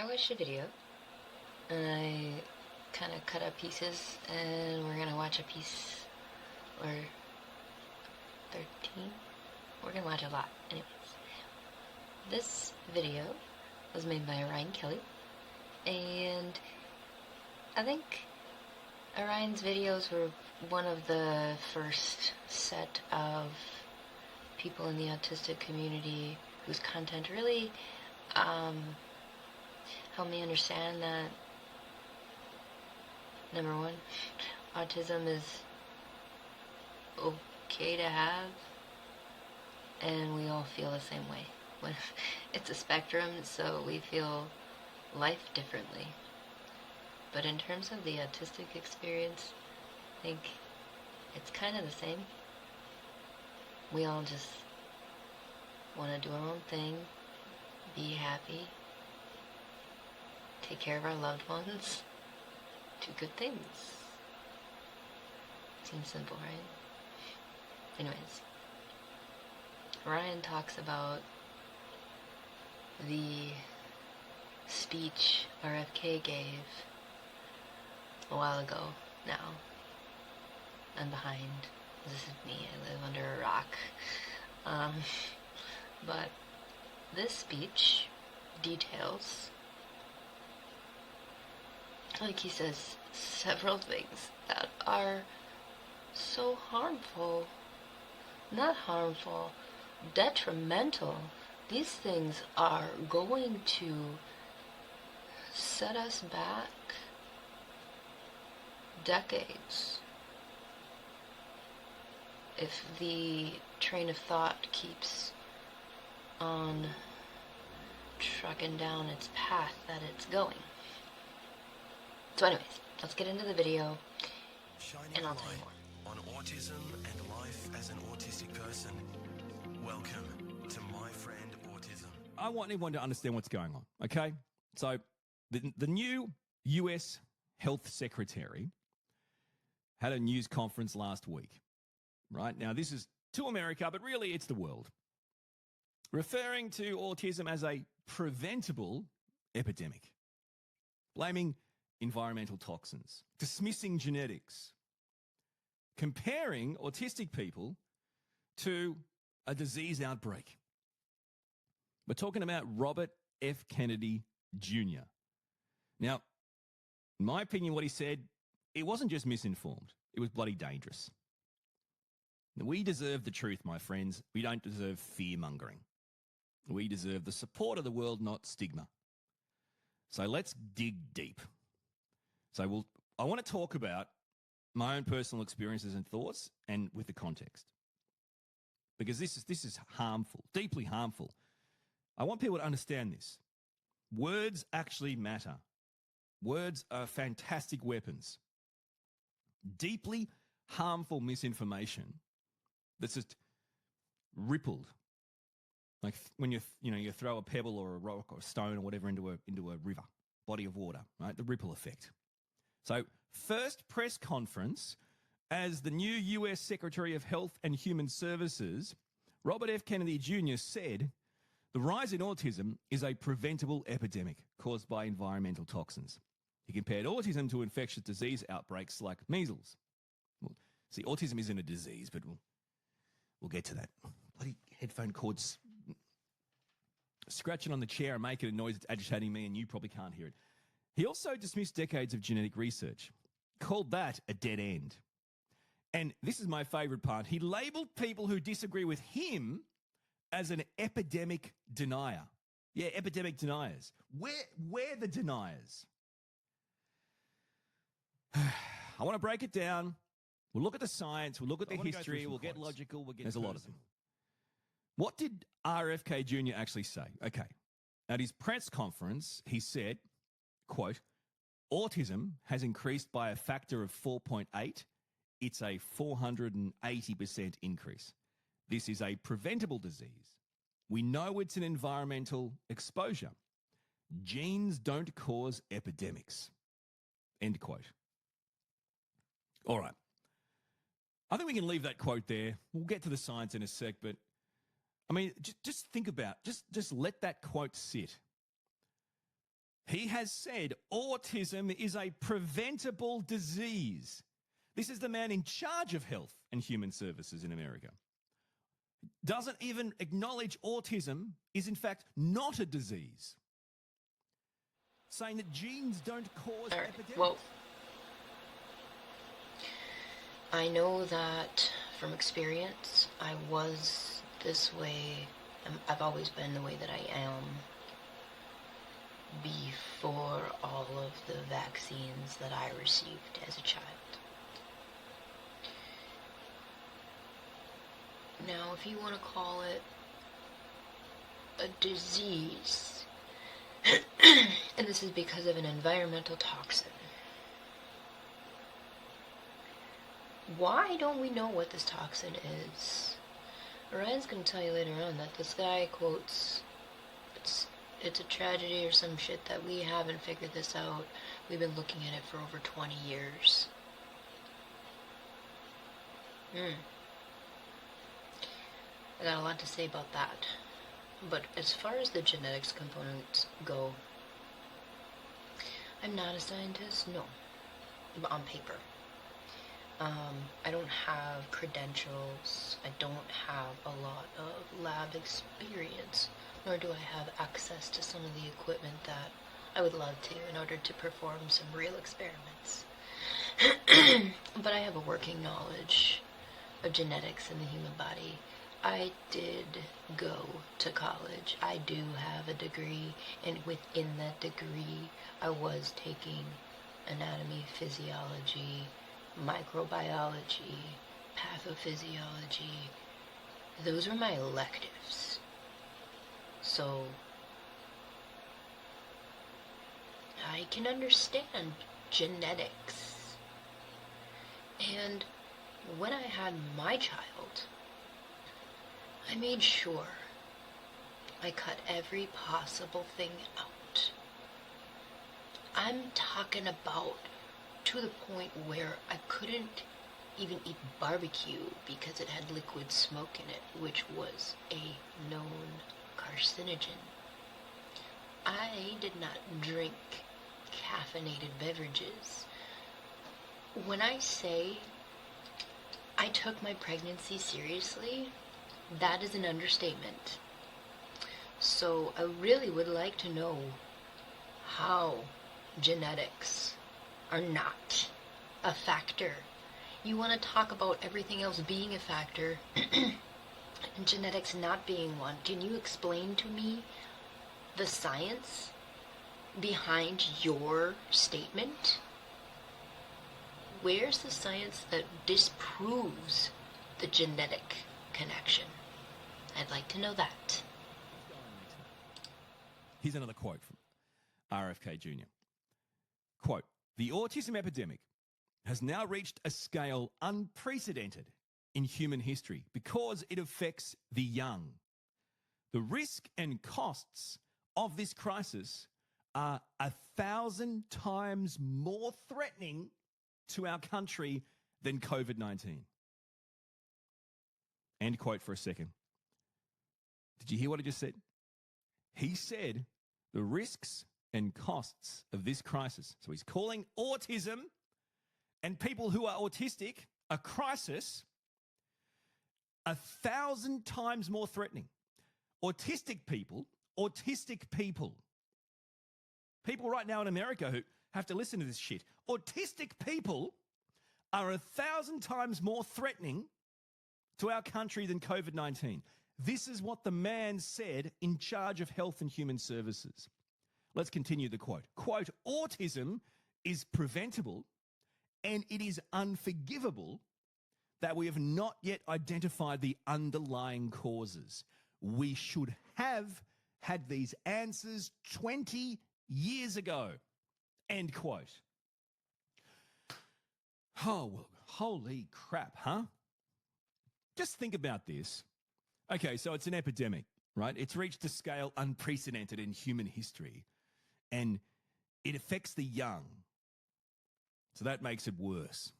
I watched a video and I kind of cut up pieces, and we're gonna watch a piece or 13. We're gonna watch a lot. Anyways, this video was made by Orion Kelly, and I think Orion's videos were one of the first set of people in the autistic community whose content really helped me understand that, number one, autism is okay to have, and we all feel the same way. When it's a spectrum, so we feel life differently. But in terms of the autistic experience, I think it's kind of the same. We all just want to do our own thing, be happy, take care of our loved ones, do good things. Seems simple, right? Anyways, Ryan talks about the speech RFK gave a while ago now. I'm behind. This is me. I live under a rock. But this speech details, like he says, several things that are so harmful. Not harmful, detrimental. These things are going to set us back decades if the train of thought keeps on trucking down its path that it's going. So anyways, let's get into the video, and I'll tell you more. On autism and life as an autistic person. Welcome to My Friend Autism. I want everyone to understand what's going on, okay? So the new US Health Secretary had a news conference last week, right? Now, this is to America, but really it's the world, referring to autism as a preventable epidemic, blaming environmental toxins, dismissing genetics, comparing autistic people to a disease outbreak. We're talking about Robert F. Kennedy Jr. Now, in my opinion, what he said, it wasn't just misinformed. It was bloody dangerous. Now, we deserve the truth, my friends. We don't deserve fear-mongering. We deserve the support of the world, not stigma. So let's dig deep. So I want to talk about my own personal experiences and thoughts, and with the context, because this is harmful, deeply harmful. I want people to understand this. Words actually matter. Words are fantastic weapons. Deeply harmful misinformation that's just rippled, like when you throw a pebble or a rock or a stone or whatever into a river, body of water, right? The ripple effect. So, first press conference as the new US Secretary of Health and Human Services, Robert F. Kennedy Jr. said, the rise in autism is a preventable epidemic caused by environmental toxins. He compared autism to infectious disease outbreaks like measles. Well, see, autism isn't a disease, but we'll get to that. Bloody headphone cords scratching on the chair and making a noise that's agitating me, and you probably can't hear it. He also dismissed decades of genetic research, called that a dead end. And this is my favorite part. He labeled people who disagree with him as an epidemic denier. Yeah, epidemic deniers. We're the deniers. I want to break it down. We'll look at the science. We'll look at the history. We'll get logical. There's a lot of them. What did RFK Jr. actually say? Okay. At his press conference, he said, quote, autism has increased by a factor of 4.8. It's a 480% increase. This is a preventable disease. We know it's an environmental exposure. Genes don't cause epidemics. End quote. All right. I think we can leave that quote there. We'll get to the science in a sec, but I mean, just think about, just let that quote sit. He has said autism is a preventable disease. This is the man in charge of health and human services in America. Doesn't even acknowledge autism is in fact not a disease. Saying that genes don't cause epidemics. Well, I know that from experience, I was this way. I've always been the way that I am before all of the vaccines that I received as a child. Now, if you want to call it a disease, and this is because of an environmental toxin, why don't we know what this toxin is? Orion's going to tell you later on that this guy quotes, it's a tragedy or some shit that we haven't figured this out. We've been looking at it for over 20 years. I got a lot to say about that. But as far as the genetics components go, I'm not a scientist, no, but on paper. I don't have credentials, I don't have a lot of lab experience, nor do I have access to some of the equipment that I would love to in order to perform some real experiments. But I have a working knowledge of genetics in the human body. I did go to college. I do have a degree, and within that degree, I was taking anatomy, physiology, microbiology, pathophysiology. Those were my electives. So, I can understand genetics. And when I had my child, I made sure I cut every possible thing out. I'm talking about to the point where I couldn't even eat barbecue because it had liquid smoke in it, which was a known carcinogen. I did not drink caffeinated beverages. When I say I took my pregnancy seriously, that is an understatement. So I really would like to know how genetics are not a factor. You want to talk about everything else being a factor and genetics not being one. Can you explain to me the science behind your statement? Where's the science that disproves the genetic connection? I'd like to know that. Here's another quote from RFK Jr. Quote, "The autism epidemic has now reached a scale unprecedented in human history because it affects the young. The risk and costs of this crisis are 1,000 times more threatening to our country than COVID-19. End quote for a second. Did you hear what I just said? He said the risks and costs of this crisis. So he's calling autism and people who are autistic a crisis 1,000 times more threatening. Autistic people, people right now in America who have to listen to this shit, autistic people are 1,000 times more threatening to our country than COVID-19. This is what the man said in charge of health and human services. Let's continue the quote. Quote, "Autism is preventable and it is unforgivable that we have not yet identified the underlying causes. We should have had these answers 20 years ago." End quote. Oh, well, holy crap, huh? Just think about this. Okay, so it's an epidemic, right? It's reached a scale unprecedented in human history, and it affects the young. So that makes it worse.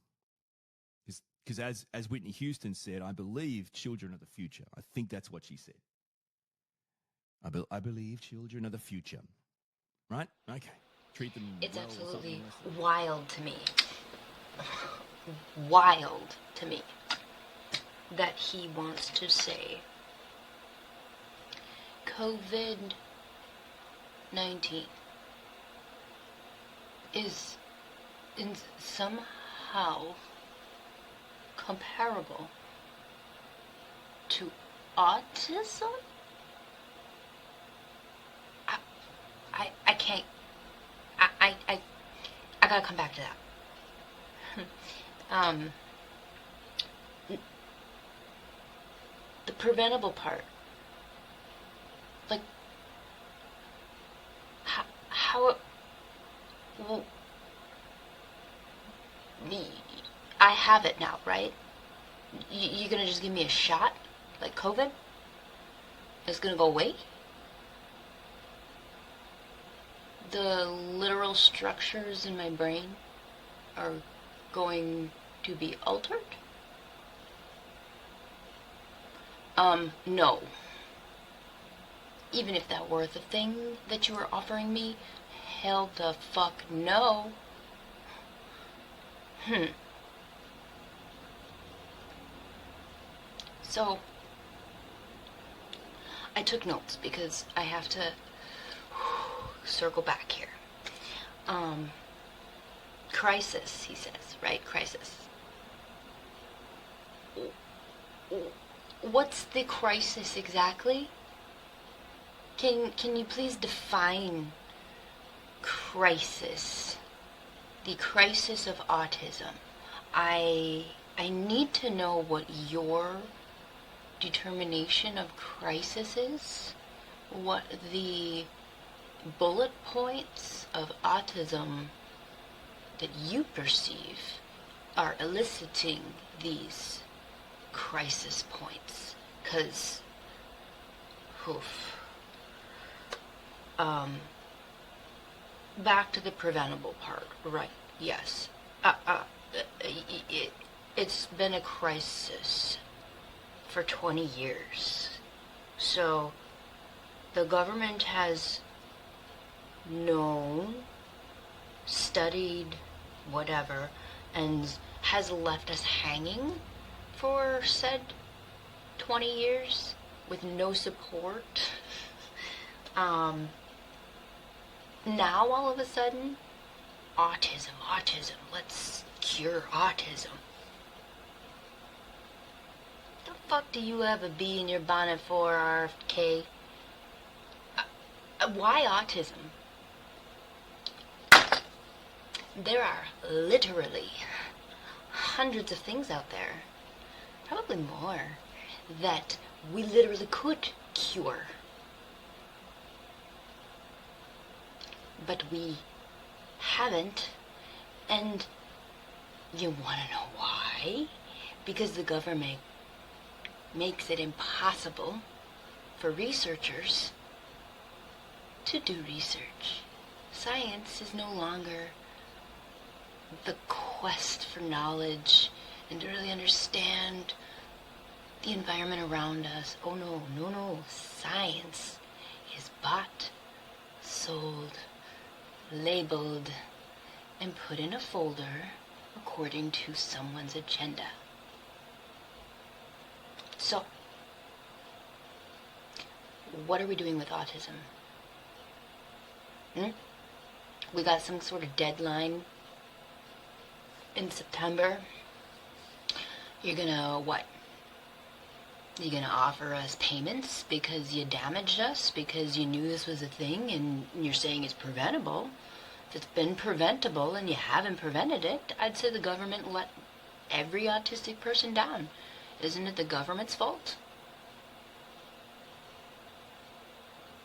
Because as Whitney Houston said, I believe children are the future. I think that's what she said. I believe children are the future. Right? Okay. treat them It's well or something absolutely less? wild to me. Wild to me that he wants to say COVID-19 is in somehow comparable to autism? I can't. I gotta come back to that. The preventable part. Like, how well, I have it now, right? You're gonna just give me a shot? Like COVID? It's gonna go away? The literal structures in my brain are going to be altered? No. Even if that were the thing that you were offering me, hell the fuck no. So, I took notes because I have to circle back here. Crisis, he says, right? Crisis. What's the crisis exactly? Can you please define crisis? The crisis of autism. I need to know what your determination of crisis is. What the bullet points of autism that you perceive are eliciting these crisis points. 'Cause, back to the preventable part, right? Yes. It's been a crisis for 20 years. So the government has known, studied, whatever, and has left us hanging for said 20 years with no support. Now all of a sudden, autism, let's cure autism. The fuck do you have a bee in your bonnet for, RFK? Why autism? There are literally hundreds of things out there, probably more, that we literally could cure. But we haven't, and you want to know why? Because the government makes it impossible for researchers to do research. Science is no longer the quest for knowledge and to really understand the environment around us. Oh no. Science is bought, sold, labeled, and put in a folder according to someone's agenda. So, what are we doing with autism? We got some sort of deadline in September. You're gonna what? You're gonna offer us payments because you damaged us, because you knew this was a thing, and you're saying it's preventable. If it's been preventable and you haven't prevented it, I'd say the government let every autistic person down. Isn't it the government's fault?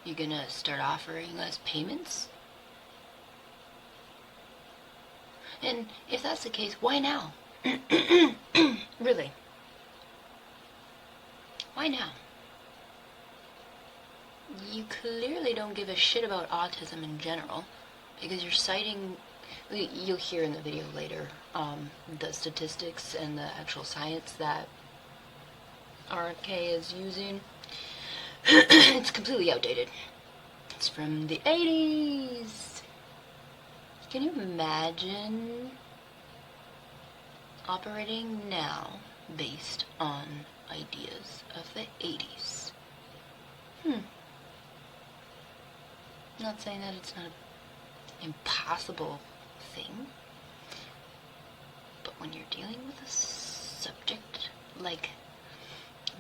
You're gonna start offering us payments? And if that's the case, why now? Really? Why now? You clearly don't give a shit about autism in general, because you're citing, you'll hear in the video later, the statistics and the actual science that RFK is using. It's completely outdated. It's from the 80s. Can you imagine operating now based on ideas of the 80s? Not saying that it's not an impossible thing, but when you're dealing with a subject like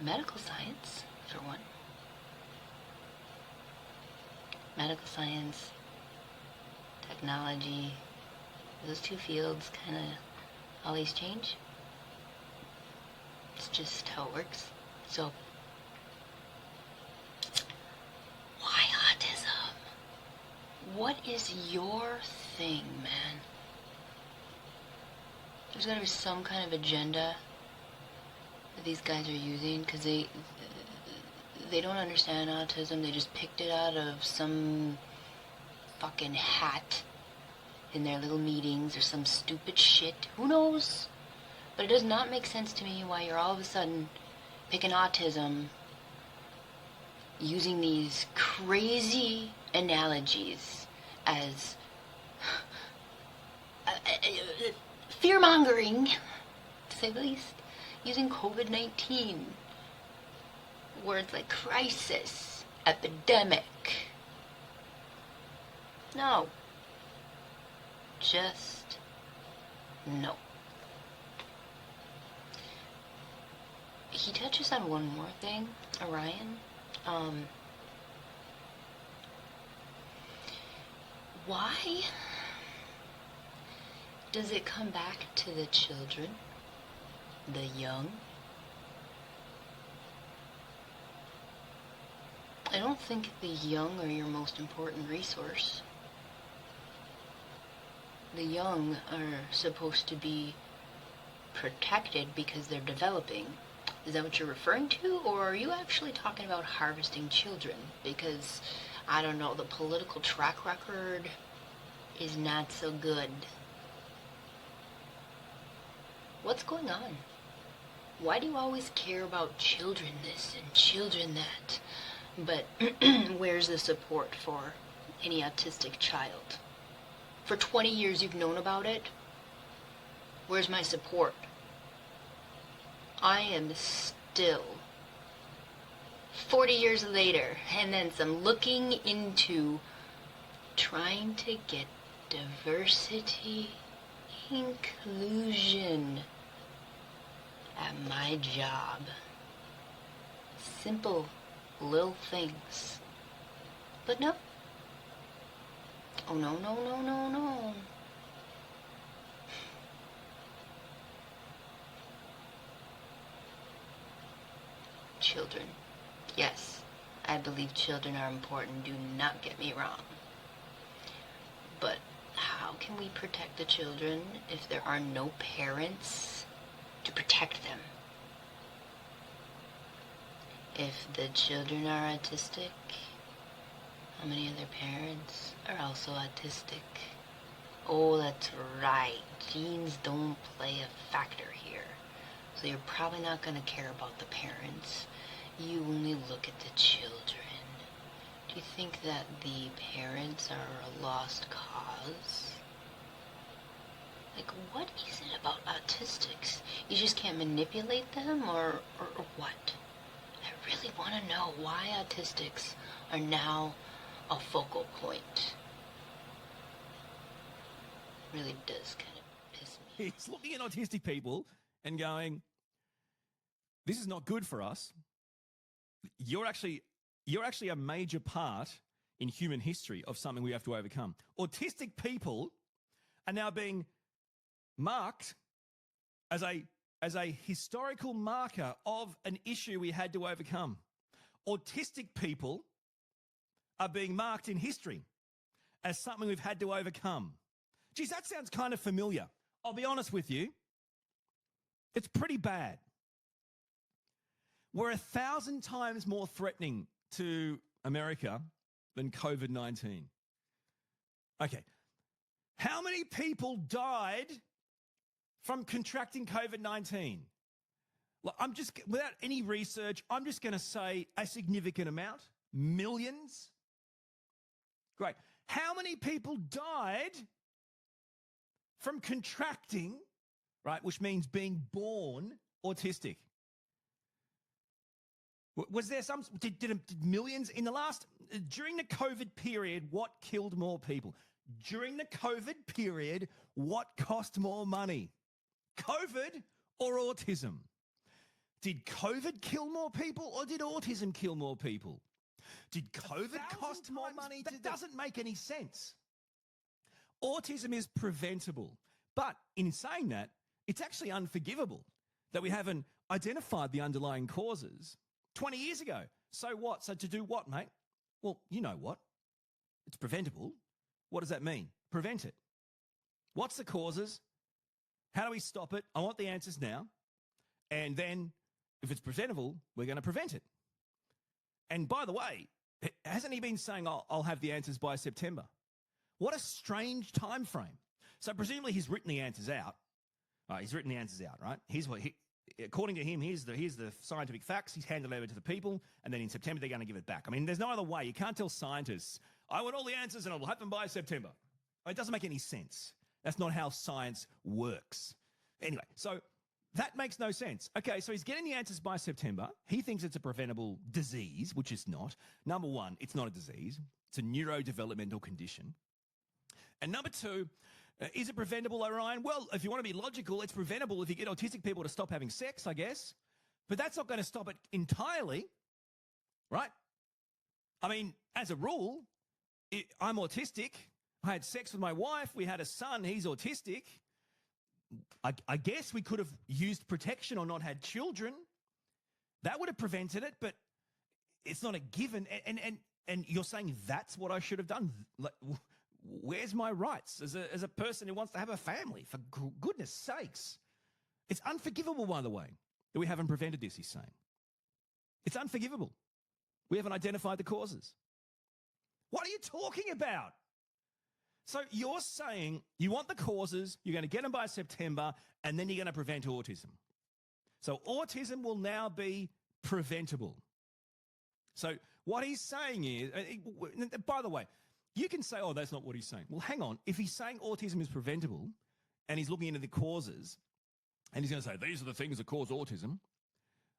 medical science, for one, medical science, technology, those two fields kind of always change. It's just how it works. So, why autism? What is your thing, man? There's gotta be some kind of agenda that these guys are using, because they don't understand autism. They just picked it out of some fucking hat in their little meetings or some stupid shit. Who knows? But it does not make sense to me why you're all of a sudden picking autism, using these crazy analogies as fear-mongering, to say the least, using COVID-19. Words like crisis, epidemic. No. Just no. He touches on one more thing, Orion. Why does it come back to the children, the young? I don't think the young are your most important resource. The young are supposed to be protected because they're developing. Is that what you're referring to? Or are you actually talking about harvesting children? Because, I don't know, the political track record is not so good. What's going on? Why do you always care about children this and children that? But where's the support for any autistic child? For 20 years you've known about it. Where's my support? I am still 40 years later, and then some, looking into trying to get diversity, inclusion at my job. Simple little things. But no. Oh no, no, no, no, no. Children. Yes, I believe children are important. Do not get me wrong. But how can we protect the children if there are no parents to protect them? If the children are autistic, how many of their parents are also autistic? Oh, that's right. Genes don't play a factor here. So you're probably not going to care about the parents. You only look at the children. Do you think that the parents are a lost cause? Like, what is it about autistics? You just can't manipulate them, or what? I really want to know why autistics are now a focal point. Really does kind of piss me off. He's looking at autistic people and going, this is not good for us. You're actually a major part in human history of something we have to overcome. Autistic people are now being marked as a historical marker of an issue we had to overcome. Autistic people are being marked in history as something we've had to overcome. Geez, that sounds kind of familiar. I'll be honest with you. It's pretty bad. We're 1,000 times more threatening to America than COVID-19. Okay. How many people died from contracting COVID-19? Look, without any research, I'm just going to say a significant amount. Millions. Great. How many people died from contracting, right, which means being born autistic. Was there some, did millions in the last, during the COVID period, what killed more people? During the COVID period, what cost more money? COVID or autism? Did COVID kill more people or did autism kill more people? Did COVID cost more money? That doesn't make any sense. Autism is preventable. But in saying that, it's actually unforgivable that we haven't identified the underlying causes 20 years ago. So what? So to do what, mate? Well, you know what? It's preventable. What does that mean? Prevent it. What's the causes? How do we stop it? I want the answers now. And then if it's preventable, we're going to prevent it. And by the way, hasn't he been saying, I'll have the answers by September? What a strange time frame. So presumably he's written the answers out. He's written the answers out, right? Here's what according to him, here's the scientific facts. He's handed it over to the people, and then in September they're going to give it back. I mean, there's no other way. You can't tell scientists, I want all the answers and it'll happen by September. It doesn't make any sense. That's not how science works. Anyway, so that makes no sense. Okay, so he's getting the answers by September. He thinks it's a preventable disease, which it's not. Number one, it's not a disease. It's a neurodevelopmental condition. And number two, is it preventable, Orion? Well, if you want to be logical, it's preventable if you get autistic people to stop having sex, I guess. But that's not going to stop it entirely, right? I mean, as a rule, I'm autistic. I had sex with my wife. We had a son. He's autistic. I guess we could have used protection or not had children. That would have prevented it, but it's not a given. And you're saying that's what I should have done? Like, where's my rights as a person who wants to have a family? For goodness sakes. It's unforgivable, by the way, that we haven't prevented this, he's saying. It's unforgivable. We haven't identified the causes. What are you talking about? So you're saying you want the causes, you're going to get them by September, and then you're going to prevent autism. So autism will now be preventable. So what he's saying is, by the way, you can say, oh, that's not what he's saying. Well, hang on. If he's saying autism is preventable and he's looking into the causes and he's going to say, these are the things that cause autism,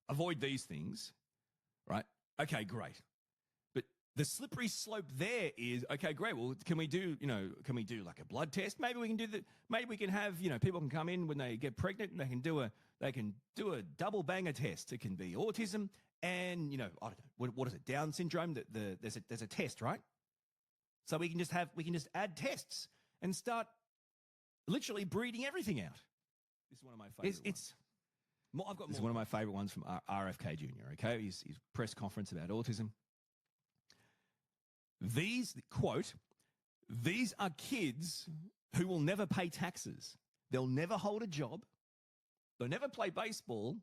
avoid these things, right? Okay, great. But the slippery slope there is, okay, great. Well, can we do like a blood test? Maybe we can do that. Maybe we can have, people can come in when they get pregnant and they can do a double banger test. It can be autism and, I don't know, what is it? Down syndrome? There's a test, right? So we can just add tests and start literally breeding everything out. This is one of my favorites. This is one of my favorite ones from RFK Jr., okay? His press conference about autism. These are kids who will never pay taxes. They'll never hold a job. They'll never play baseball.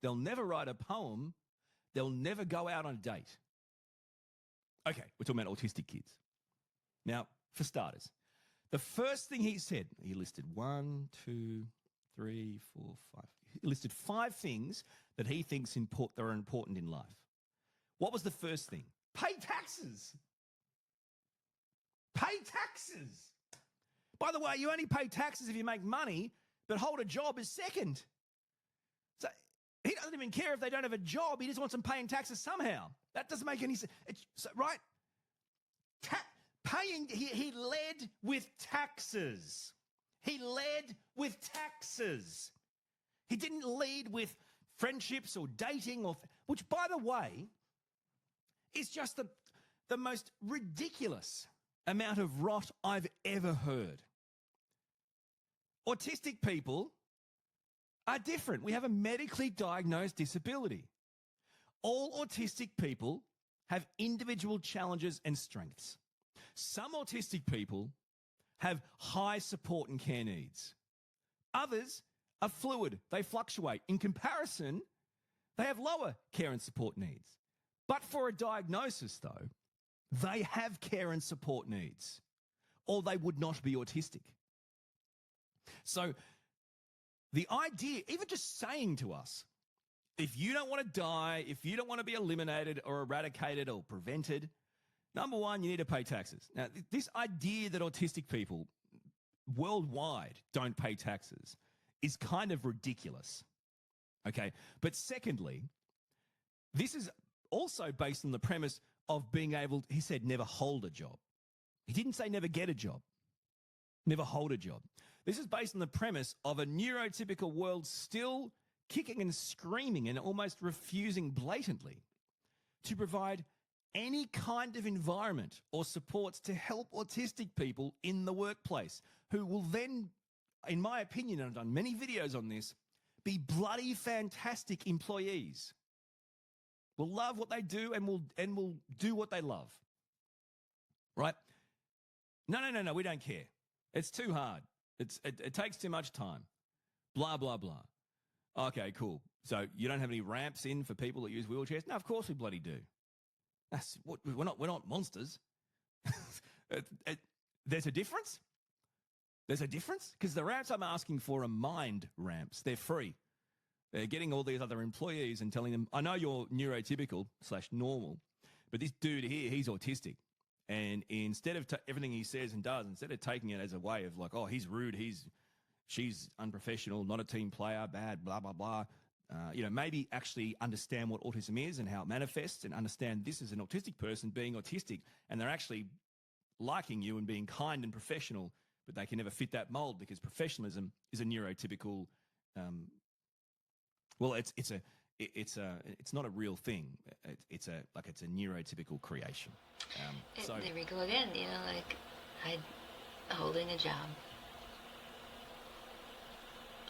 They'll never write a poem. They'll never go out on a date. Okay, we're talking about autistic kids. Now, for starters, the first thing he said, he listed 1, 2, 3, 4, 5. He listed 5 things that he thinks that are important in life. What was the first thing? Pay taxes. Pay taxes. By the way, you only pay taxes if you make money, but hold a job is second. So he doesn't even care if they don't have a job. He just wants them paying taxes somehow. That doesn't make any sense. Right? He led with taxes. He led with taxes. He didn't lead with friendships or dating, which, by the way, is just the most ridiculous amount of rot I've ever heard. Autistic people are different. We have a medically diagnosed disability. All autistic people have individual challenges and strengths. Some autistic people have high support and care needs. Others are fluid. They fluctuate. In comparison, they have lower care and support needs. But for a diagnosis, though, they have care and support needs, or they would not be autistic. So the idea, even just saying to us, if you don't want to die, if you don't want to be eliminated or eradicated or prevented, number one, you need to pay taxes. Now, this idea that autistic people worldwide don't pay taxes is kind of ridiculous. Okay. But secondly, this is also based on the premise of being able, he said, never hold a job. He didn't say never get a job, never hold a job. This is based on the premise of a neurotypical world still kicking and screaming and almost refusing blatantly to provide any kind of environment or supports to help autistic people in the workplace, who will then, in my opinion, and I've done many videos on this, be bloody fantastic employees. Will love what they do and will do what they love. Right? No, we don't care. It's too hard. It takes too much time. Blah, blah, blah. Okay, cool. So you don't have any ramps in for people that use wheelchairs? No, of course we bloody do. That's what we're not monsters. There's a difference. There's a difference because the ramps I'm asking for are mind ramps. They're free. They're getting all these other employees and telling them, I know you're neurotypical / normal, but this dude here, he's autistic. And instead of everything he says and does, instead of taking it as a way of like, oh, he's rude, she's unprofessional, not a team player, bad, blah, blah, blah. Maybe actually understand what autism is and how it manifests, and understand this is an autistic person being autistic, and they're actually liking you and being kind and professional, but they can never fit that mold because professionalism is a neurotypical. It's not a real thing. It's a neurotypical creation. There we go again. Holding a job.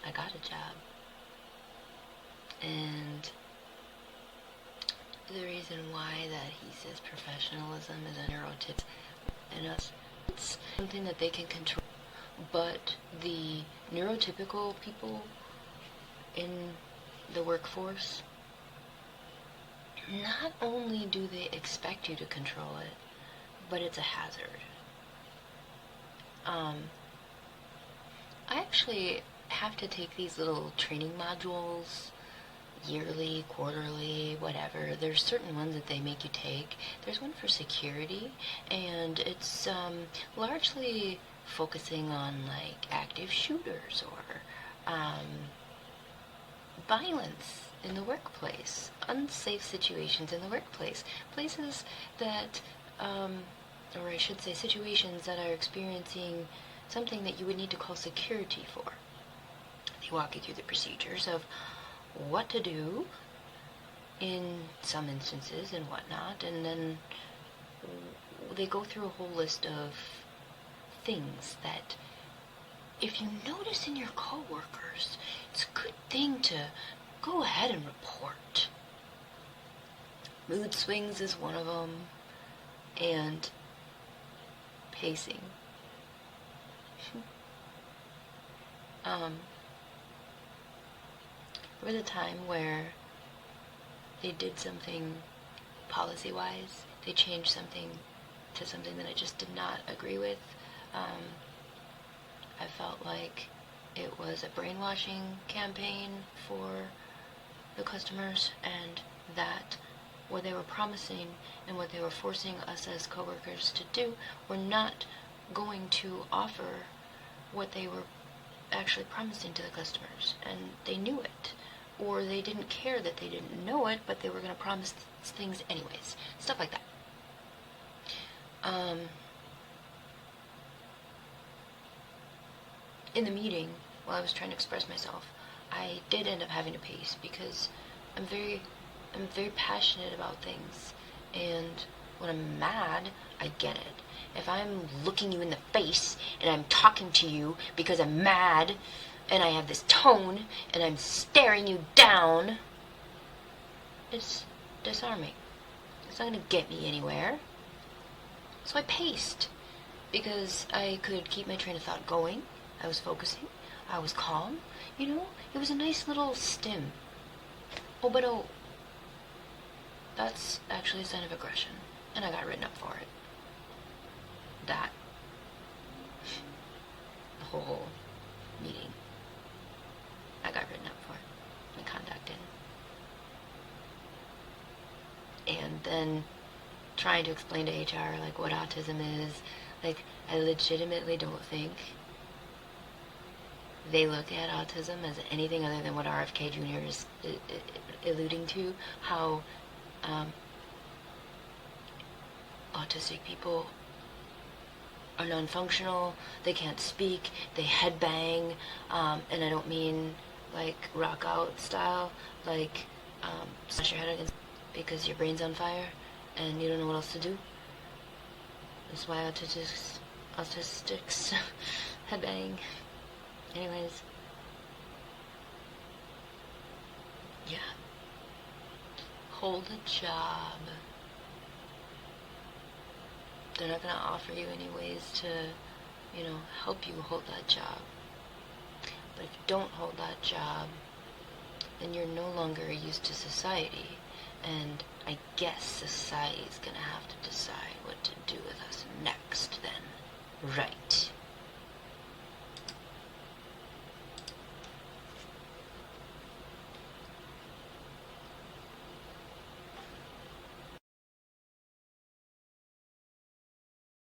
I got a job. And the reason why that he says professionalism is a neurotypical in us, it's something that they can control. But the neurotypical people in the workforce, not only do they expect you to control it, but it's a hazard. I actually have to take these little training modules yearly, quarterly, whatever. There's certain ones that they make you take. There's one for security, and it's largely focusing on like active shooters or violence in the workplace, unsafe situations in the workplace, places that, or I should say situations that are experiencing something that you would need to call security for. They walk you through the procedures of what to do in some instances and whatnot, and then they go through a whole list of things that if you notice in your coworkers, it's a good thing to go ahead and report. Mood swings is one of them, and pacing. There was a time where they did something policy-wise. They changed something to something that I just did not agree with. I felt like it was a brainwashing campaign for the customers, and that what they were promising and what they were forcing us as coworkers to do were not going to offer what they were actually promising to the customers, and they knew it, or they didn't care that they didn't know it, but they were going to promise things anyways, stuff like that. In the meeting, while I was trying to express myself, I did end up having to pace because I'm very passionate about things, and when I'm mad, I get it. If I'm looking you in the face and I'm talking to you because I'm mad and I have this tone and I'm staring you down, it's disarming. It's not going to get me anywhere. So I paced because I could keep my train of thought going. I was focusing. I was calm. It was a nice little stim. Oh, but that's actually a sign of aggression, and I got written up for it. That. The whole meeting. I got written up for it. My conduct in. And then trying to explain to HR, like, what autism is. Like, I legitimately don't think they look at autism as anything other than what RFK Jr. is alluding to, how autistic people are non-functional, they can't speak, they headbang, and I don't mean like rock out style, like smash your head against because your brain's on fire and you don't know what else to do. That's why autistics headbang. Anyways, yeah, hold a job. They're not going to offer you any ways to, help you hold that job. But if you don't hold that job, then you're no longer used to society. And I guess society's going to have to decide what to do with us next then. Right.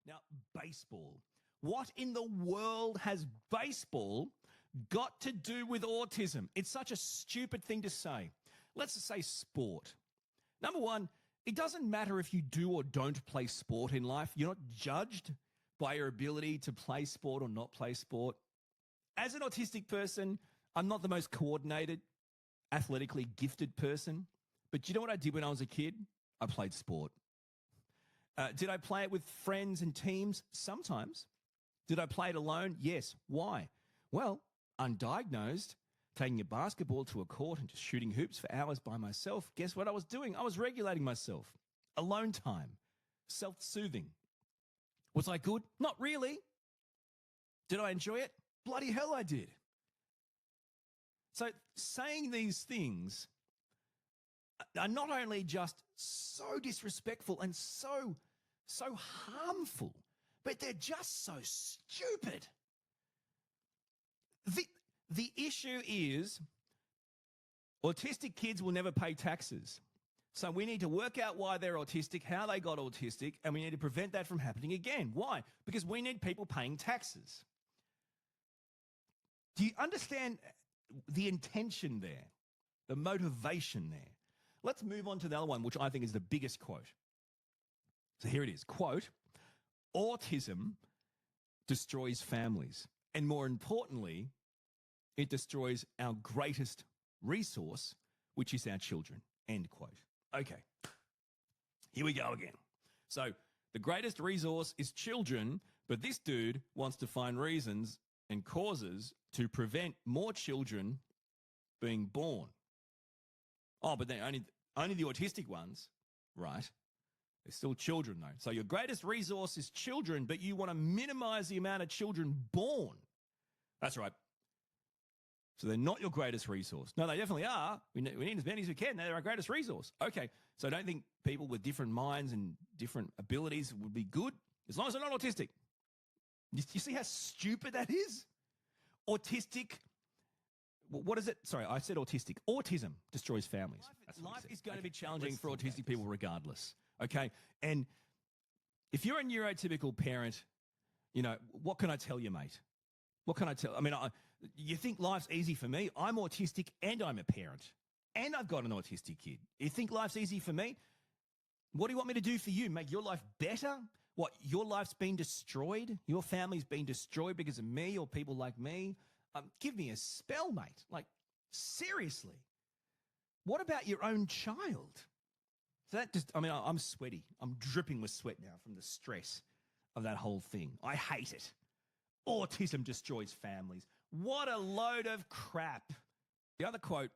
Now, baseball. What in the world has baseball got to do with autism? It's such a stupid thing to say. Let's just say sport. Number one, it doesn't matter if you do or don't play sport in life. You're not judged by your ability to play sport or not play sport. As an autistic person, I'm not the most coordinated, athletically gifted person. But you know what I did when I was a kid? I played sport. Did I play it with friends and teams? Sometimes. Did I play it alone? Yes. Why? Well, undiagnosed, taking a basketball to a court and just shooting hoops for hours by myself. Guess what I was doing? I was regulating myself. Alone time. Self-soothing. Was I good? Not really. Did I enjoy it? Bloody hell I did. So saying these things are not only just so disrespectful and so harmful, but they're just so stupid. The issue is autistic kids will never pay taxes. So we need to work out why they're autistic, how they got autistic, and we need to prevent that from happening again. Why? Because we need people paying taxes. Do you understand the intention there, the motivation there? Let's move on to the other one, which I think is the biggest quote. So here it is, quote, autism destroys families. And more importantly, it destroys our greatest resource, which is our children, end quote. Okay, here we go again. So the greatest resource is children, but this dude wants to find reasons and causes to prevent more children being born. Oh, but then only the autistic ones, right? They're still children, though. So your greatest resource is children, but you want to minimize the amount of children born. That's right. So they're not your greatest resource. No, they definitely are. We need as many as we can. They're our greatest resource. Okay, so I don't think people with different minds and different abilities would be good, as long as they're not autistic. You see how stupid that is? Autistic. What is it? Sorry, I said autistic. Autism destroys families. Life is going to be challenging for autistic people regardless, okay? And if you're a neurotypical parent, what can I tell you, mate? What can I tell? I mean, you think life's easy for me? I'm autistic and I'm a parent. And I've got an autistic kid. You think life's easy for me? What do you want me to do for you? Make your life better? What, your life's been destroyed? Your family's been destroyed because of me or people like me? Give me a spell, mate. Like, seriously. What about your own child? So I'm sweaty. I'm dripping with sweat now from the stress of that whole thing. I hate it. Autism destroys families. What a load of crap. The other quote,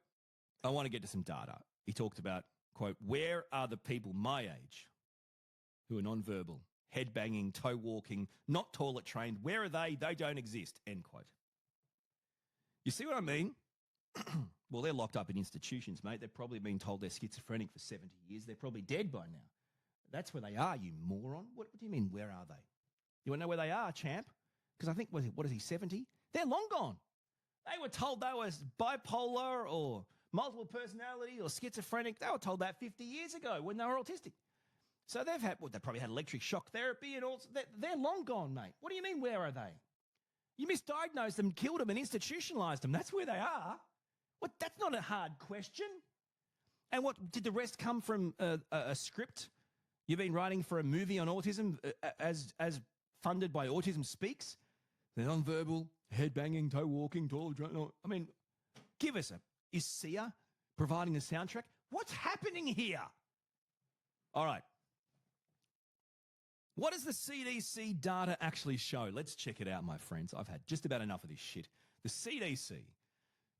I want to get to some data. He talked about, quote, where are the people my age who are nonverbal, head-banging, toe-walking, not toilet-trained? Where are they? They don't exist, end quote. You see what I mean? Well, they're locked up in institutions, mate. They've probably been told they're schizophrenic for 70 years. They're probably dead by now. That's where they are, you moron. What do you mean, where are they? You want to know where they are, champ? Because I think, what is he, 70? They're long gone. They were told they were bipolar or multiple personality or schizophrenic. They were told that 50 years ago when they were autistic. So they probably had electric shock therapy and all. They're long gone, mate. What do you mean, where are they? You misdiagnosed them, killed them, and institutionalized them. That's where they are. What? That's not a hard question. And what did the rest come from a script you've been writing for a movie on autism as funded by Autism Speaks? The nonverbal, head banging, toe walking, tall. I mean, give us a. Is Sia providing the soundtrack? What's happening here? All right. What does the CDC data actually show? Let's check it out, my friends. I've had just about enough of this shit. The CDC,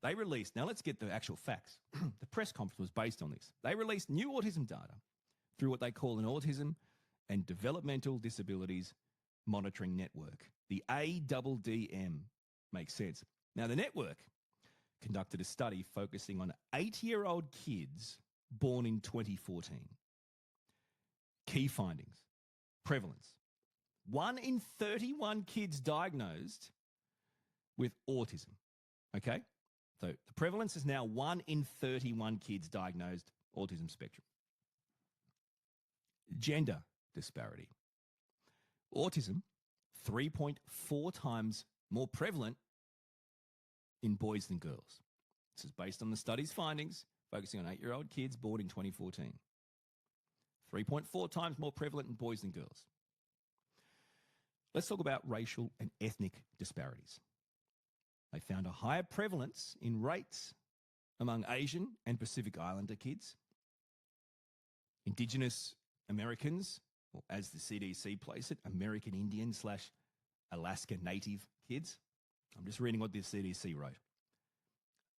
they released, now let's get the actual facts. The press conference was based on this. They released new autism data through what they call an Autism and Developmental Disabilities Monitoring Network. The ADDM makes sense. Now, the network conducted a study focusing on 8-year-old kids born in 2014. Key findings. Prevalence. 1 in 31 kids diagnosed with autism. Okay? So the prevalence is now 1 in 31 kids diagnosed autism spectrum. Gender disparity. Autism, 3.4 times more prevalent in boys than girls. This is based on the study's findings, focusing on 8-year-old kids born in 2014. 3.4 times more prevalent in boys than girls. Let's talk about racial and ethnic disparities. They found a higher prevalence in rates among Asian and Pacific Islander kids, Indigenous Americans, or as the CDC placed it, American Indian / Alaska Native kids. I'm just reading what the CDC wrote.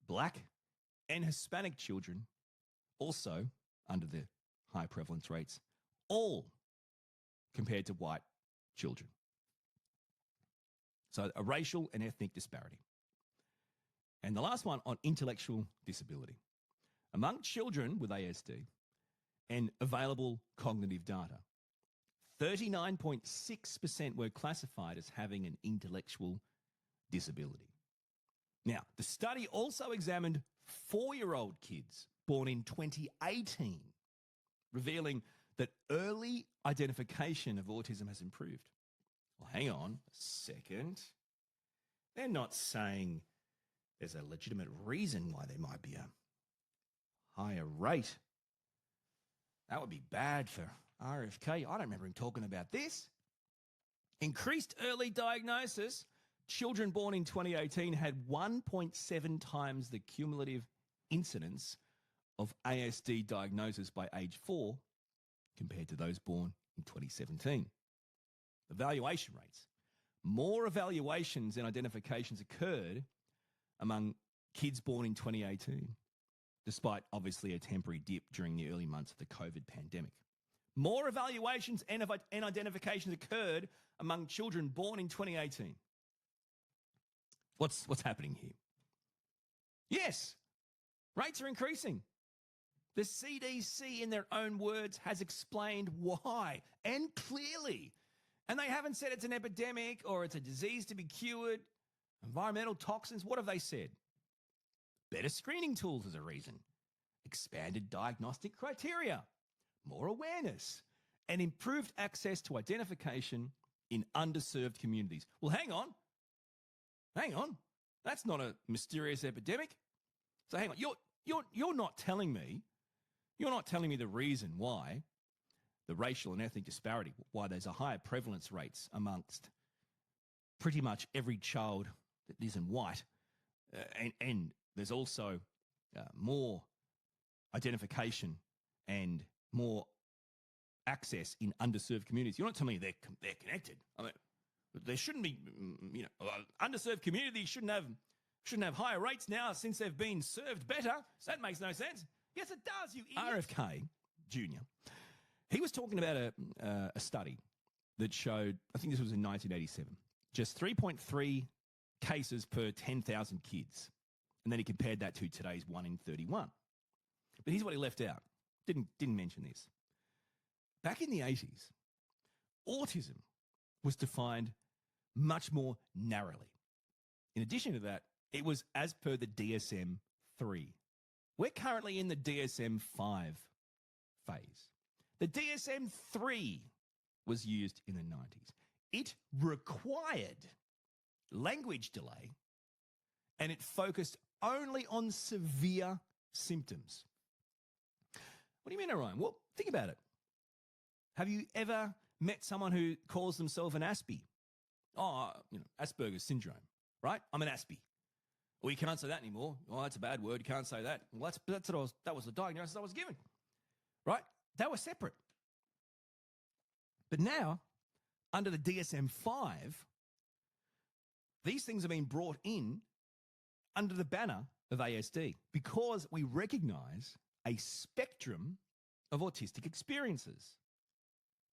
Black and Hispanic children also under the high prevalence rates, all compared to white children. So a racial and ethnic disparity. And the last one on intellectual disability. Among children with ASD and available cognitive data, 39.6% were classified as having an intellectual disability. Now, the study also examined 4-year-old kids born in 2018, revealing that early identification of autism has improved. Well, hang on a second. They're not saying there's a legitimate reason why there might be a higher rate. That would be bad for RFK. I don't remember him talking about this. Increased early diagnosis. Children born in 2018 had 1.7 times the cumulative incidence of ASD diagnosis by age 4 compared to those born in 2017. Evaluation rates. More evaluations and identifications occurred among kids born in 2018, despite obviously a temporary dip during the early months of the COVID pandemic. More evaluations and identifications occurred among children born in 2018. What's happening here? Yes, rates are increasing. The CDC, in their own words, has explained why, and clearly. And they haven't said it's an epidemic or it's a disease to be cured. Environmental toxins, what have they said? Better screening tools is a reason. Expanded diagnostic criteria. More awareness. And improved access to identification in underserved communities. Well, hang on. That's not a mysterious epidemic. So hang on. You're not telling me the reason why the racial and ethnic disparity, why there's a higher prevalence rates amongst pretty much every child that isn't white, and there's also more identification and more access in underserved communities. You're not telling me they're connected. I mean, there shouldn't be, underserved communities shouldn't have higher rates now since they've been served better. So that makes no sense. Yes, it does, you idiot. RFK Jr., he was talking about a study that showed, I think this was in 1987, just 3.3 cases per 10,000 kids. And then he compared that to today's 1 in 31. But here's what he left out. Didn't mention this. Back in the 80s, autism was defined much more narrowly. In addition to that, it was as per the DSM-3. We're currently in the DSM-5 phase. The DSM-3 was used in the 90s. It required language delay, and it focused only on severe symptoms. What do you mean, Orion? Well, think about it. Have you ever met someone who calls themselves an Aspie? Oh, Asperger's syndrome, right? I'm an Aspie. Well, you can't say that anymore. Oh, that's a bad word. You can't say that. Well, that was the diagnosis I was given, right? They were separate. But now, under the DSM-5, these things are being brought in under the banner of ASD because we recognize a spectrum of autistic experiences.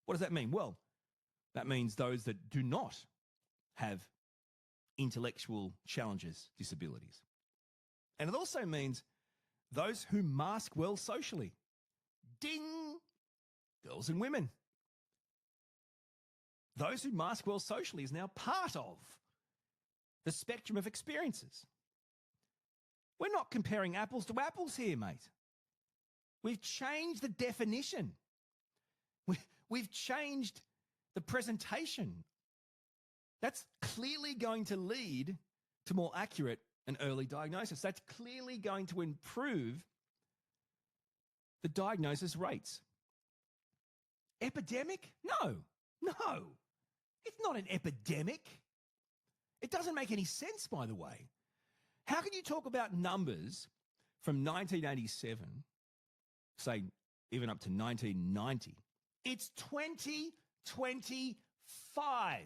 What does that mean? Well, that means those that do not have intellectual challenges, disabilities. And it also means those who mask well socially. Ding! Girls and women. Those who mask well socially is now part of the spectrum of experiences. We're not comparing apples to apples here, mate. We've changed the definition. We've changed the presentation. That's clearly going to lead to more accurate and early diagnosis. That's clearly going to improve the diagnosis rates. Epidemic? No. It's not an epidemic. It doesn't make any sense, by the way. How can you talk about numbers from 1987, say even up to 1990? It's 2025.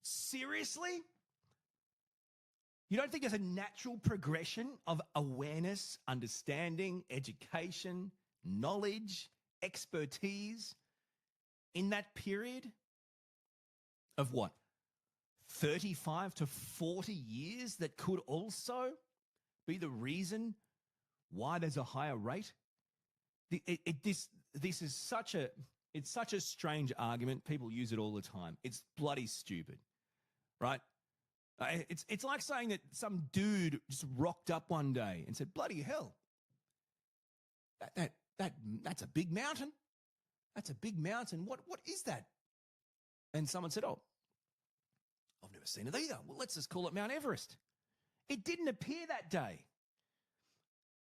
Seriously? You don't think there's a natural progression of awareness, understanding, education, knowledge, expertise in that period of what? 35 to 40 years that could also be the reason why there's a higher rate? This is such a strange argument. People use it all the time. It's bloody stupid, right? It's like saying that some dude just rocked up one day and said, "Bloody hell, that's a big mountain. That's a big mountain. What is that?" And someone said, "Oh, I've never seen it either. Well, let's just call it Mount Everest." It didn't appear that day.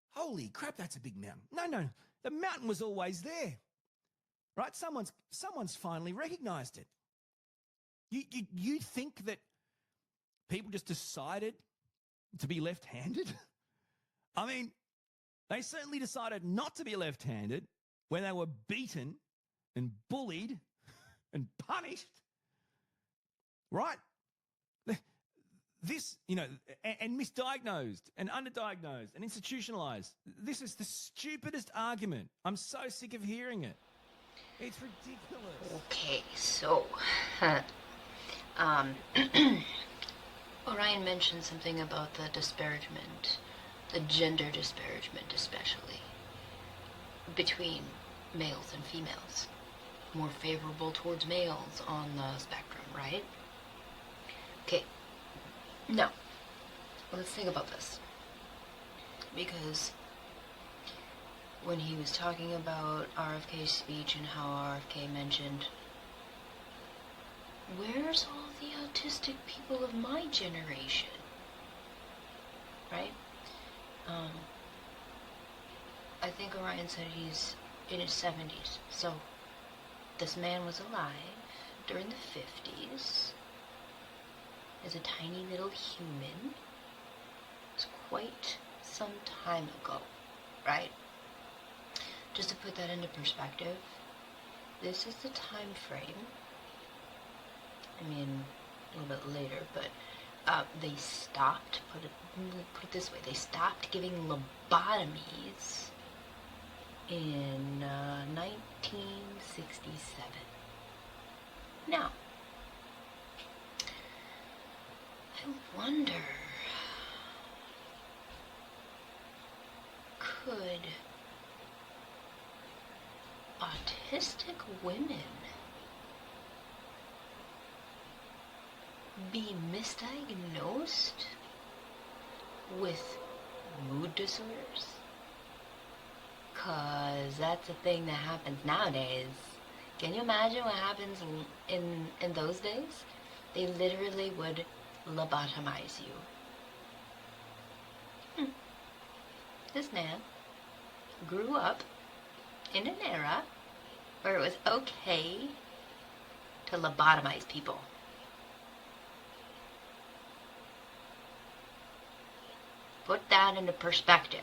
Holy crap, that's a big mountain. No, the mountain was always there, right? Someone's finally recognized it. You think that people just decided to be left-handed? I mean, they certainly decided not to be left-handed when they were beaten and bullied and punished, right? This, and misdiagnosed and underdiagnosed and institutionalized. This is the stupidest argument. I'm so sick of hearing it. It's ridiculous. Okay, so, Orion mentioned something about the disparagement, the gender disparagement especially, between males and females. More favorable towards males on the spectrum, right? Okay. Now, let's think about this. Because when he was talking about RFK's speech and how RFK mentioned, where's all the autistic people of my generation? Right? I think Orion said he's in his 70s. So, this man was alive during the 50s. As a tiny little human. It's quite some time ago, right? Just to put that into perspective, this is the time frame. I mean, a little bit later, but they stopped, put it this way, they stopped giving lobotomies in 1967. Now, I wonder, could autistic women be misdiagnosed with mood disorders? 'Cause that's a thing that happens nowadays. Can you imagine what happens in those days? They literally would lobotomize you. This man grew up in an era where it was okay to lobotomize people. Put that into perspective.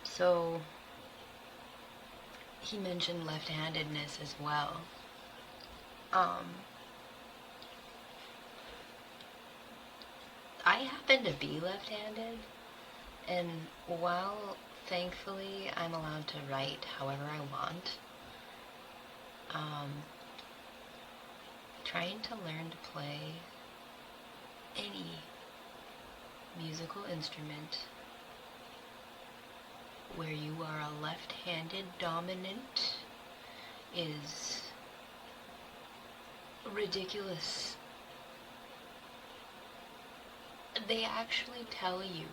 So, he mentioned left-handedness as well. I happen to be left-handed, and while thankfully I'm allowed to write however I want, trying to learn to play any musical instrument where you are a left-handed dominant is ridiculous. They actually tell you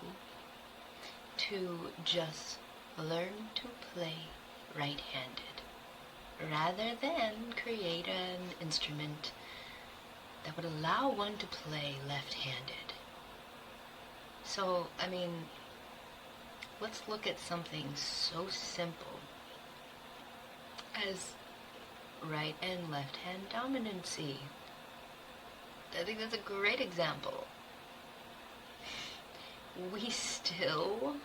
to just learn to play right-handed rather than create an instrument that would allow one to play left-handed. So, I mean, let's look at something so simple as right and left hand dominancy. I think that's a great example. We still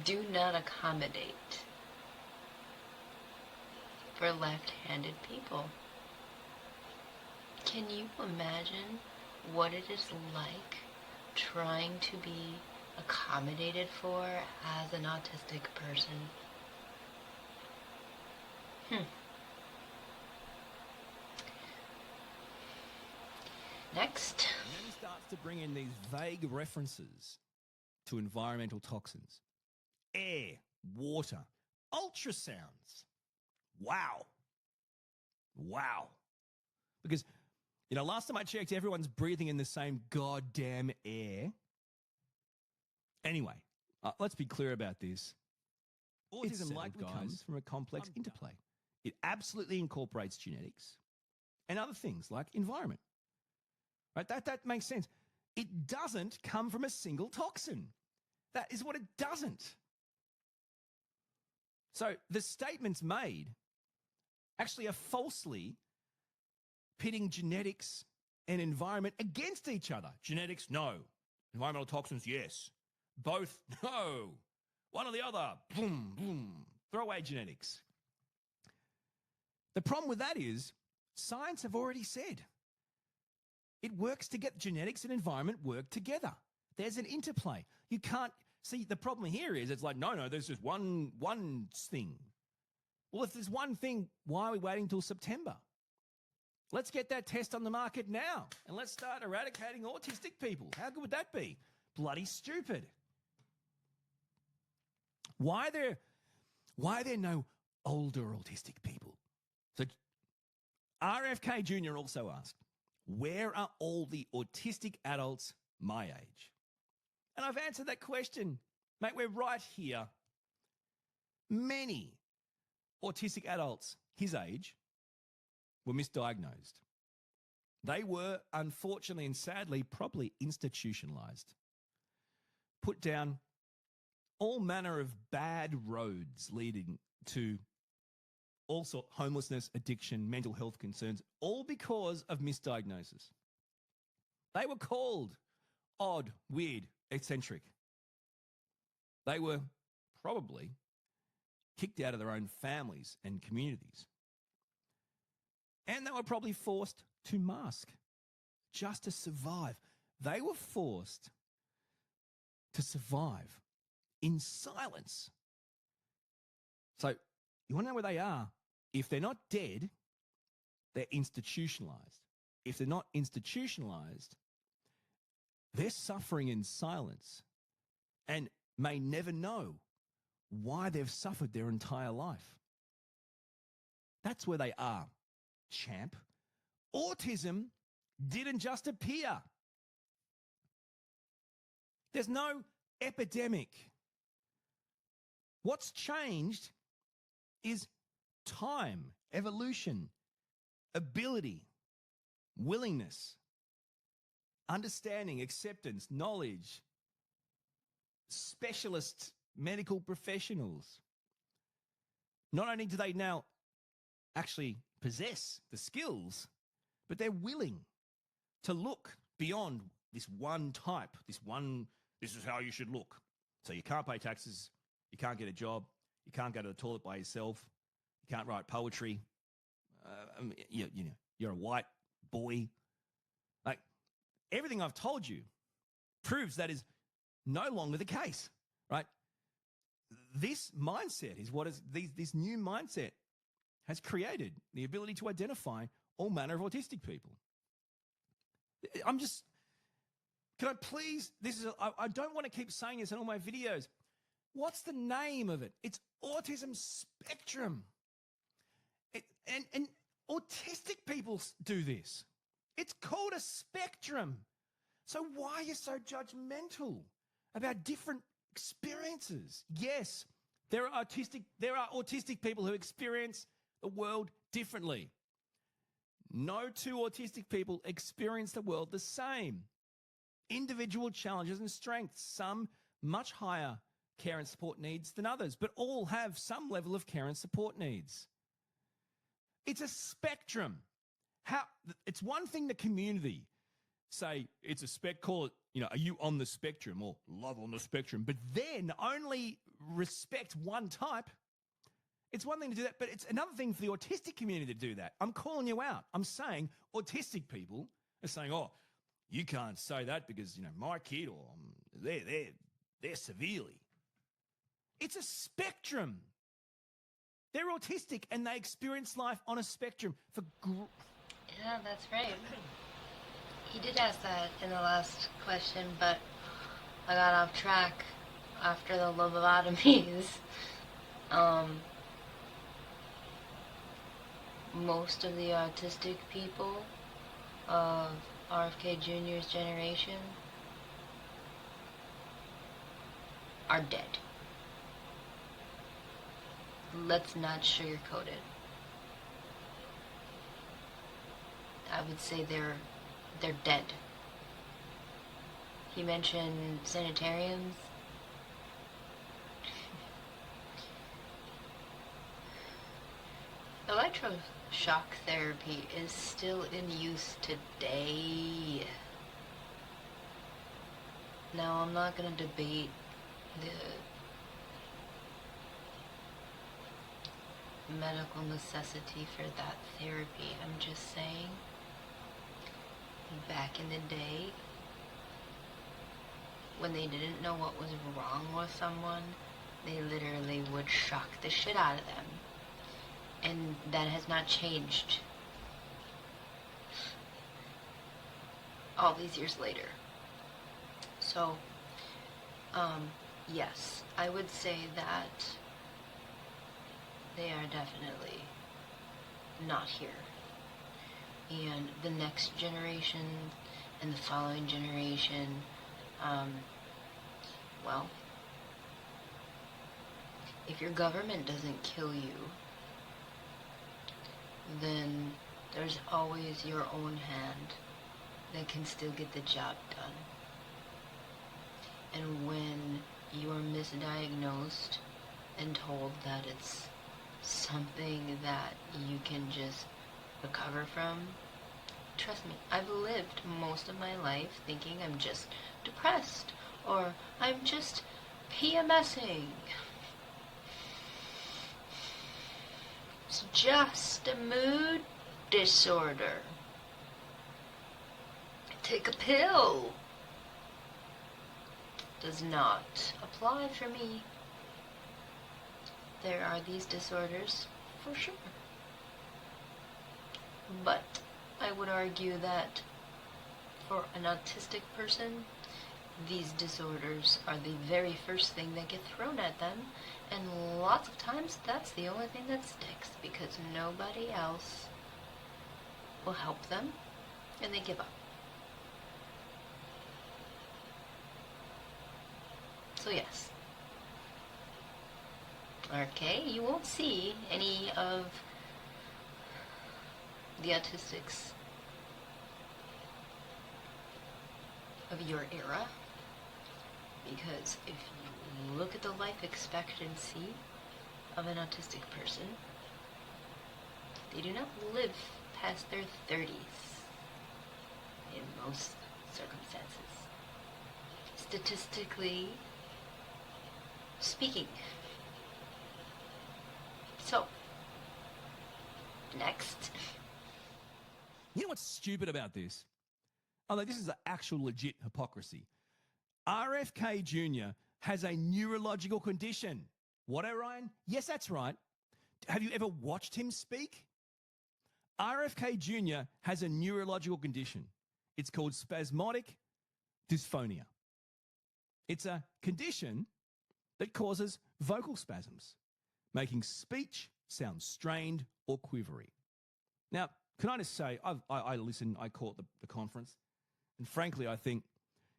do not accommodate for left-handed people. Can you imagine what it is like trying to be accommodated for as an autistic person? Next. And then he starts to bring in these vague references to environmental toxins. Air, water, ultrasounds. Wow. Because, last time I checked, everyone's breathing in the same goddamn air. Anyway, let's be clear about this. Autism likely comes from a complex interplay. It absolutely incorporates genetics and other things like environment. Right? That makes sense. It doesn't come from a single toxin. That is what it doesn't. So the statements made actually are falsely pitting genetics and environment against each other. Genetics, no. Environmental toxins, yes. Both, no. One or the other, boom, boom. Throw away genetics. The problem with that is science have already said it works to get genetics and environment work together. There's an interplay. You can't see the problem here is it's like, no, there's just one thing. Well, if there's one thing, why are we waiting till September? Let's get that test on the market now and let's start eradicating autistic people. How good would that be? Bloody stupid. Why are there no older autistic people? So RFK Jr. also asked, where are all the autistic adults my age? And I've answered that question. Mate, we're right here. Many autistic adults his age were misdiagnosed. They were, unfortunately and sadly, probably institutionalized. Put down all manner of bad roads leading to all sorts homelessness, addiction, mental health concerns, all because of misdiagnosis. They were called odd, weird, eccentric. They were probably kicked out of their own families and communities. And they were probably forced to mask just to survive. They were forced to survive in silence. So you want to know where they are? If they're not dead, they're institutionalized. If they're not institutionalized, they're suffering in silence and may never know why they've suffered their entire life. That's where they are, champ. Autism didn't just appear. There's no epidemic. What's changed is time evolution, ability, willingness, understanding, acceptance, knowledge, specialist medical professionals. Not only do they now actually possess the skills, but they're willing to look beyond this one type, this is how you should look. So you can't pay taxes, you can't get a job, you can't go to the toilet by yourself, you can't write poetry, you're a white boy. Like, everything I've told you proves that is no longer the case, right? This mindset is what is this new mindset has created the ability to identify all manner of autistic people. Can I please, I don't want to keep saying this in all my videos. What's the name of it? It's autism spectrum. And autistic people do this. It's called a spectrum. So why are you so judgmental about different experiences? Yes, there are autistic people who experience the world differently. No two autistic people experience the world the same. Individual challenges and strengths, some much higher care and support needs than others, but all have some level of care and support needs. It's a spectrum. It's one thing the community say it's a call it, are you on the spectrum or love on the spectrum, but then only respect one type. It's one thing to do that, but it's another thing for the autistic community to do that. I'm calling you out. I'm saying autistic people are saying, oh, you can't say that because, my kid or they're severely. It's a spectrum. They're autistic and they experience life on a spectrum. Yeah, that's right. He did ask that in the last question, but I got off track after the lobotomies. Most of the autistic people of RFK Jr.'s generation are dead. Let's not sugarcoat it. I would say they're dead. He mentioned sanitariums. Electroshock therapy is still in use today. Now, I'm not going to debate the medical necessity for that therapy. I'm just saying, back in the day, when they didn't know what was wrong with someone, they literally would shock the shit out of them. And that has not changed all these years later. So, yes, I would say that they are definitely not here. And the next generation and the following generation, well, if your government doesn't kill you, then there's always your own hand that can still get the job done. And when you are misdiagnosed and told that it's something that you can just recover from, trust me, I've lived most of my life thinking I'm just depressed or I'm just PMSing. It's just a mood disorder. Take a pill. Does not apply for me. There are these disorders, for sure. But I would argue that for an autistic person, these disorders are the very first thing that get thrown at them, and lots of times that's the only thing that sticks because nobody else will help them, and they give up. So yes, RFK, you won't see any of the autistics of your era, because if you look at the life expectancy of an autistic person, they do not live past their 30s in most circumstances, statistically speaking. So, next. You know what's stupid about this? Although this is an actual legit hypocrisy. RFK Jr. has a neurological condition. What, Orion? Yes, that's right. Have you ever watched him speak? RFK Jr. has a neurological condition. It's called spasmodic dysphonia. It's a condition that causes vocal spasms, making speech sound strained or quivery. Now, can I just say, I listened, I caught the conference, and frankly, I think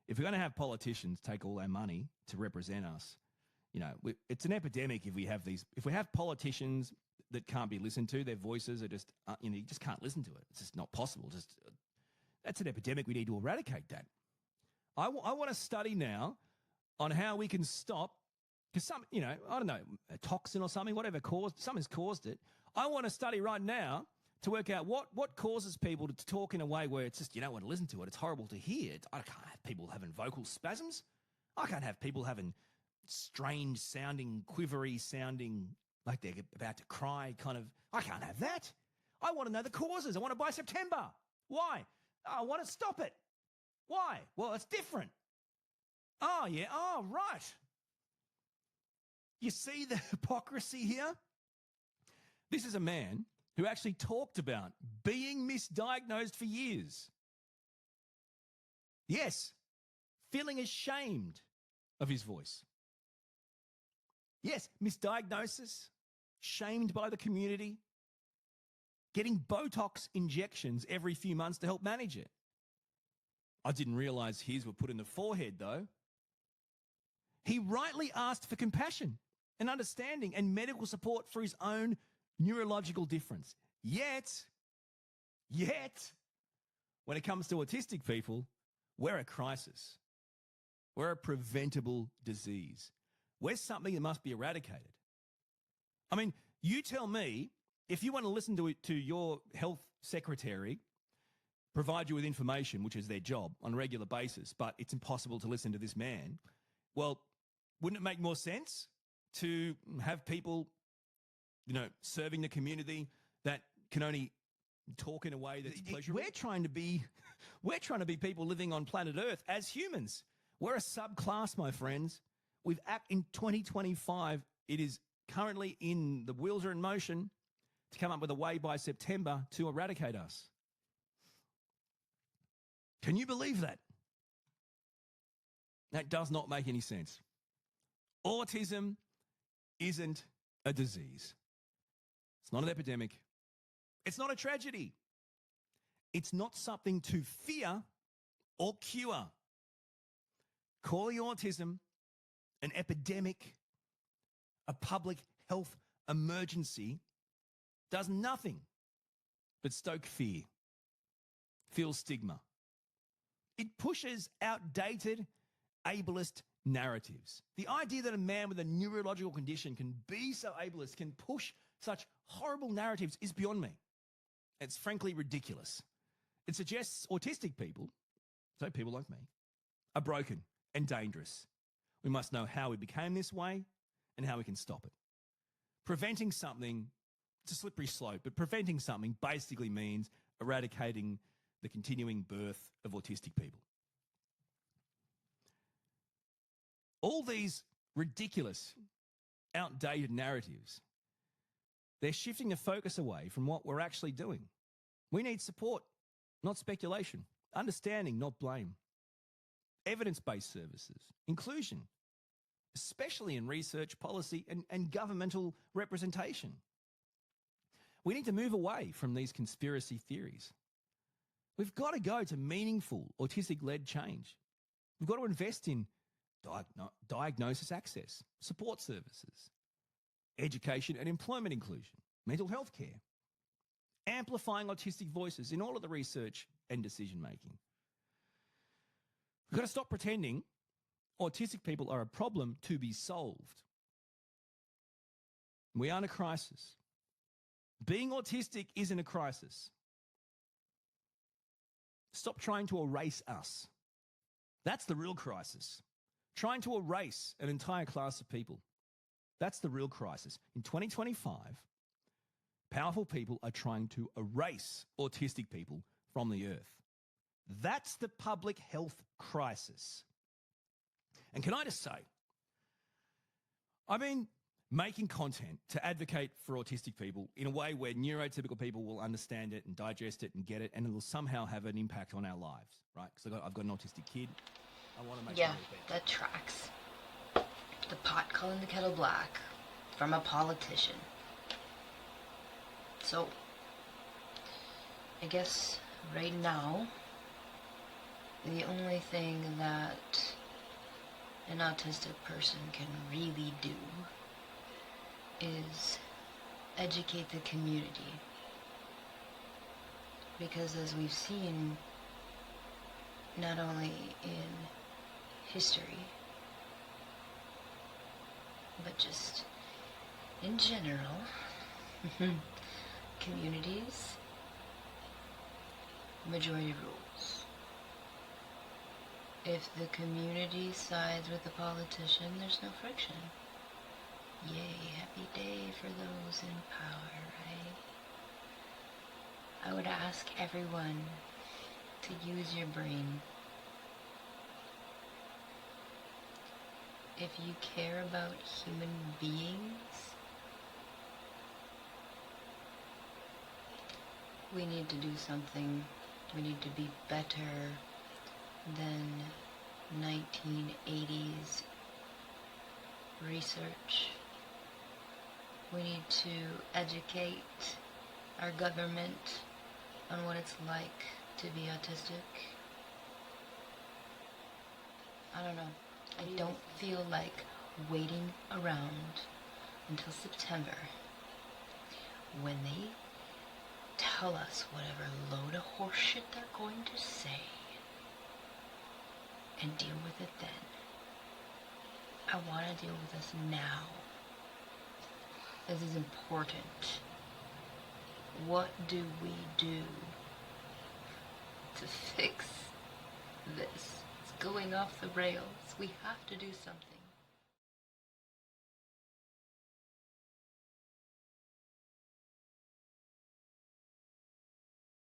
if we're going to have politicians take all our money to represent us, you know, it's an epidemic if we have politicians that can't be listened to, their voices are just, you just can't listen to it. It's just not possible. That's an epidemic. We need to eradicate that. I want to study now on how we can stop, because I don't know, a toxin or something, something's caused it. I want to study right now to work out what causes people to talk in a way where it's just, you don't want to listen to it. It's horrible to hear. I can't have people having vocal spasms. I can't have people having strange sounding, quivery sounding, like they're about to cry kind of. I can't have that. I want to know the causes. I want to by September. Why? I want to stop it. Why? Well, it's different. Oh, yeah. Oh, right. You see the hypocrisy here? This is a man who actually talked about being misdiagnosed for years. Yes, feeling ashamed of his voice. Yes, misdiagnosis, shamed by the community, getting Botox injections every few months to help manage it. I didn't realize his were put in the forehead, though. He rightly asked for compassion and understanding and medical support for his own neurological difference. Yet, when it comes to autistic people, we're a crisis. We're a preventable disease. We're something that must be eradicated. I mean, you tell me, if you want to listen to your health secretary provide you with information, which is their job on a regular basis, but it's impossible to listen to this man, well, wouldn't it make more sense to have people, serving the community that can only talk in a way that's pleasurable? We're trying to be people living on planet Earth as humans. We're a subclass, my friends. In 2025, it is currently the wheels are in motion to come up with a way by September to eradicate us. Can you believe that? That does not make any sense. Autism isn't a disease. It's not an epidemic. It's not a tragedy. It's not something to fear or cure. Calling autism an epidemic, a public health emergency, does nothing but stoke fear, fuel stigma. It pushes outdated, ableist narratives. The idea that a man with a neurological condition can be so ableist, can push such horrible narratives is beyond me. It's frankly ridiculous. It suggests autistic people, so people like me, are broken and dangerous. We must know how we became this way and how we can stop it. Preventing something, it's a slippery slope, but preventing something basically means eradicating the continuing birth of autistic people. All these ridiculous, outdated narratives, they're shifting the focus away from what we're actually doing. We need support, not speculation. Understanding, not blame. Evidence-based services. Inclusion, especially in research, policy, and governmental representation. We need to move away from these conspiracy theories. We've got to go to meaningful autistic-led change. We've got to invest in diagnosis access, support services, education and employment inclusion, mental health care, amplifying autistic voices in all of the research and decision making. We've got to stop pretending autistic people are a problem to be solved. We are in a crisis. Being autistic isn't a crisis. Stop trying to erase us. That's the real crisis. Trying to erase an entire class of people. That's the real crisis. In 2025, powerful people are trying to erase autistic people from the earth. That's the public health crisis. And can I just say, I've been making content to advocate for autistic people in a way where neurotypical people will understand it and digest it and get it, and it will somehow have an impact on our lives, right? Because I've got an autistic kid. I want to make Yeah, it better. that tracks. The pot calling the kettle black from a politician. So, I guess right now, the only thing that an autistic person can really do is educate the community. Because as we've seen, not only in history, but just in general, communities, majority rules. If the community sides with the politician, there's no friction. Yay, happy day for those in power, right? I would ask everyone to use your brain. If you care about human beings, we need to do something. We need to be better than 1980s research. We need to educate our government on what it's like to be autistic. I don't know. I don't feel like waiting around until September when they tell us whatever load of horseshit they're going to say and deal with it then. I want to deal with this now. This is important. What do we do to fix this? It's going off the rails. We have to do something.